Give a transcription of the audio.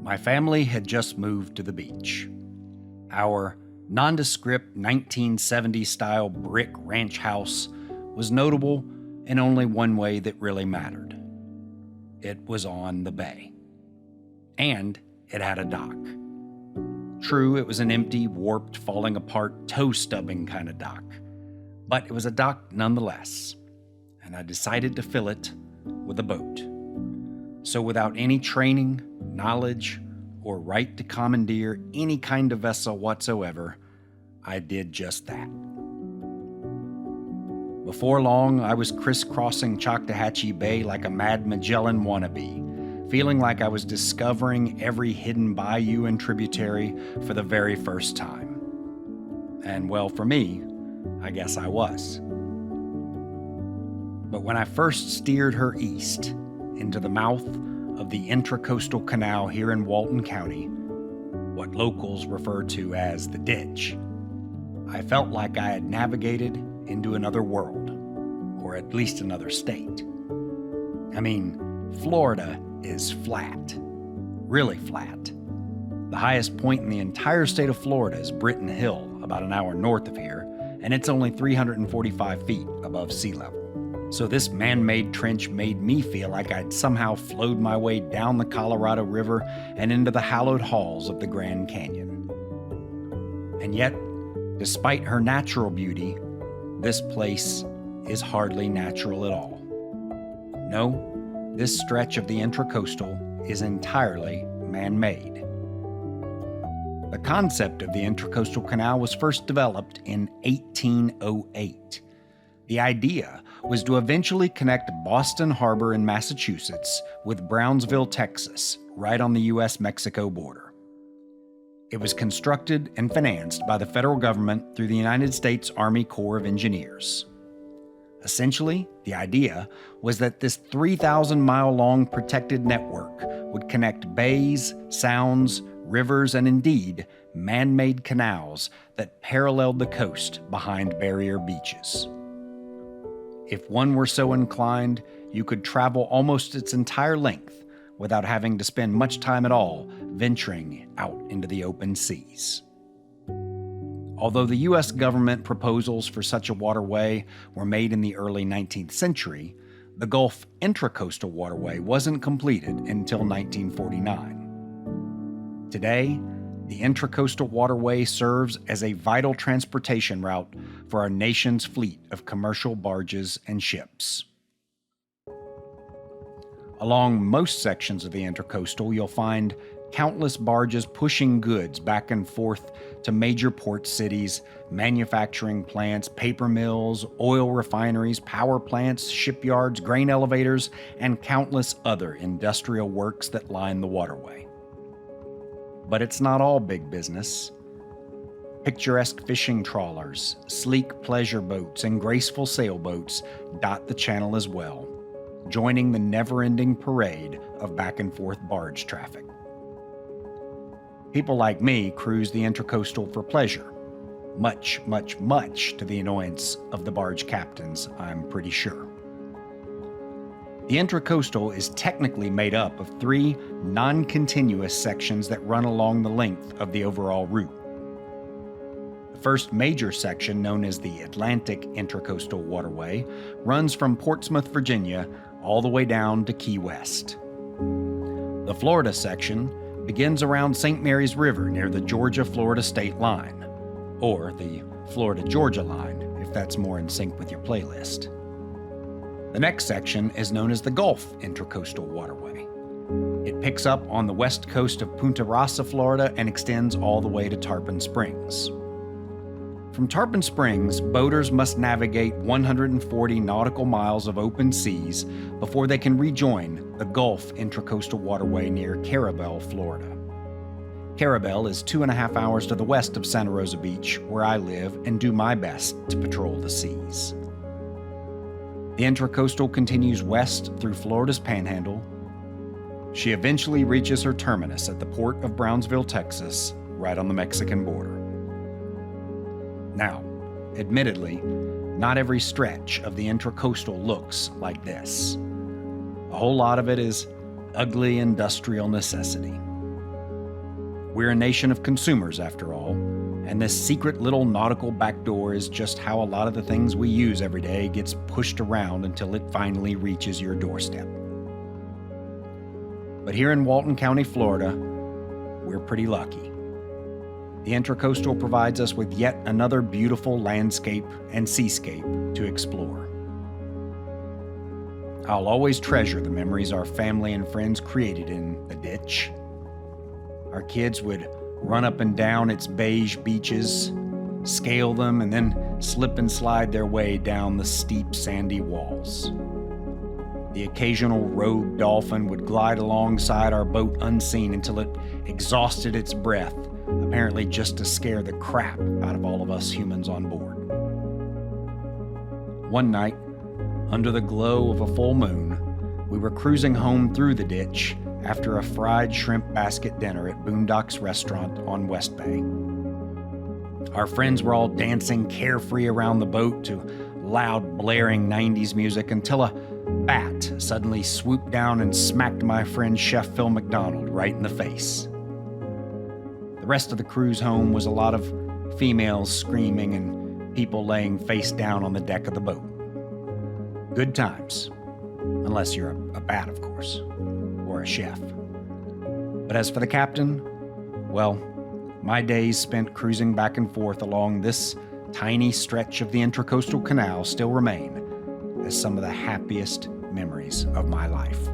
My family had just moved to the beach. Our nondescript 1970s-style brick ranch house was notable in only one way that really mattered. It was on the bay. And it had a dock. True, it was an empty, warped, falling apart, toe-stubbing kind of dock. But it was a dock nonetheless, and I decided to fill it with a boat. So without any training, knowledge, or right to commandeer any kind of vessel whatsoever, I did just that. Before long, I was crisscrossing Choctawhatchee Bay like a mad Magellan wannabe, feeling like I was discovering every hidden bayou and tributary for the very first time. And well, for me, I guess I was. But when I first steered her east into the mouth of the Intracoastal Canal here in Walton County, what locals refer to as the ditch, I felt like I had navigated into another world, or at least another state. I mean, Florida is flat, really flat. The highest point in the entire state of Florida is Britton Hill, about an hour north of here, and it's only 345 feet above sea level. So this man-made trench made me feel like I'd somehow flowed my way down the Colorado River and into the hallowed halls of the Grand Canyon. And yet, despite her natural beauty, this place is hardly natural at all. No, this stretch of the Intracoastal is entirely man-made. The concept of the Intracoastal Canal was first developed in 1808. The idea was to eventually connect Boston Harbor in Massachusetts with Brownsville, Texas, right on the U.S.-Mexico border. It was constructed and financed by the federal government through the United States Army Corps of Engineers. Essentially, the idea was that this 3,000-mile-long protected network would connect bays, sounds, rivers, and indeed, man-made canals that paralleled the coast behind barrier beaches. If one were so inclined, you could travel almost its entire length without having to spend much time at all venturing out into the open seas. Although the U.S. government proposals for such a waterway were made in the early 19th century, the Gulf Intracoastal Waterway wasn't completed until 1949. Today, the Intracoastal Waterway serves as a vital transportation route for our nation's fleet of commercial barges and ships. Along most sections of the Intracoastal, you'll find countless barges pushing goods back and forth to major port cities, manufacturing plants, paper mills, oil refineries, power plants, shipyards, grain elevators, and countless other industrial works that line the waterway. But it's not all big business. Picturesque fishing trawlers, sleek pleasure boats, and graceful sailboats dot the channel as well, joining the never-ending parade of back-and-forth barge traffic. People like me cruise the Intracoastal for pleasure, much, much, much to the annoyance of the barge captains, I'm pretty sure. The Intracoastal is technically made up of 3 non-continuous sections that run along the length of the overall route. The first major section, known as the Atlantic Intracoastal Waterway, runs from Portsmouth, Virginia, all the way down to Key West. The Florida section begins around St. Mary's River near the Georgia-Florida state line, or the Florida-Georgia line, if that's more in sync with your playlist. The next section is known as the Gulf Intracoastal Waterway. It picks up on the west coast of Punta Rasa, Florida, and extends all the way to Tarpon Springs. From Tarpon Springs, boaters must navigate 140 nautical miles of open seas before they can rejoin the Gulf Intracoastal Waterway near Carabel, Florida. Carabel is 2.5 hours to the west of Santa Rosa Beach, where I live and do my best to patrol the seas. The Intracoastal continues west through Florida's Panhandle. She eventually reaches her terminus at the port of Brownsville, Texas, right on the Mexican border. Now, admittedly, not every stretch of the Intracoastal looks like this. A whole lot of it is ugly industrial necessity. We're a nation of consumers, after all, and this secret little nautical backdoor is just how a lot of the things we use every day gets pushed around until it finally reaches your doorstep. But here in Walton County, Florida, we're pretty lucky. The Intracoastal provides us with yet another beautiful landscape and seascape to explore. I'll always treasure the memories our family and friends created in the ditch. Our kids would run up and down its beige beaches, scale them, and then slip and slide their way down the steep sandy walls. The occasional rogue dolphin would glide alongside our boat unseen until it exhausted its breath, apparently just to scare the crap out of all of us humans on board. One night, under the glow of a full moon, we were cruising home through the ditch after a fried shrimp basket dinner at Boondock's restaurant on West Bay. Our friends were all dancing carefree around the boat to loud, blaring 90s music until a bat suddenly swooped down and smacked my friend Chef Phil McDonald right in the face. The rest of the cruise home was a lot of females screaming and people laying face down on the deck of the boat. Good times, unless you're a bat, of course, or a chef. But as for the captain, well, my days spent cruising back and forth along this tiny stretch of the Intracoastal Canal still remain as some of the happiest memories of my life.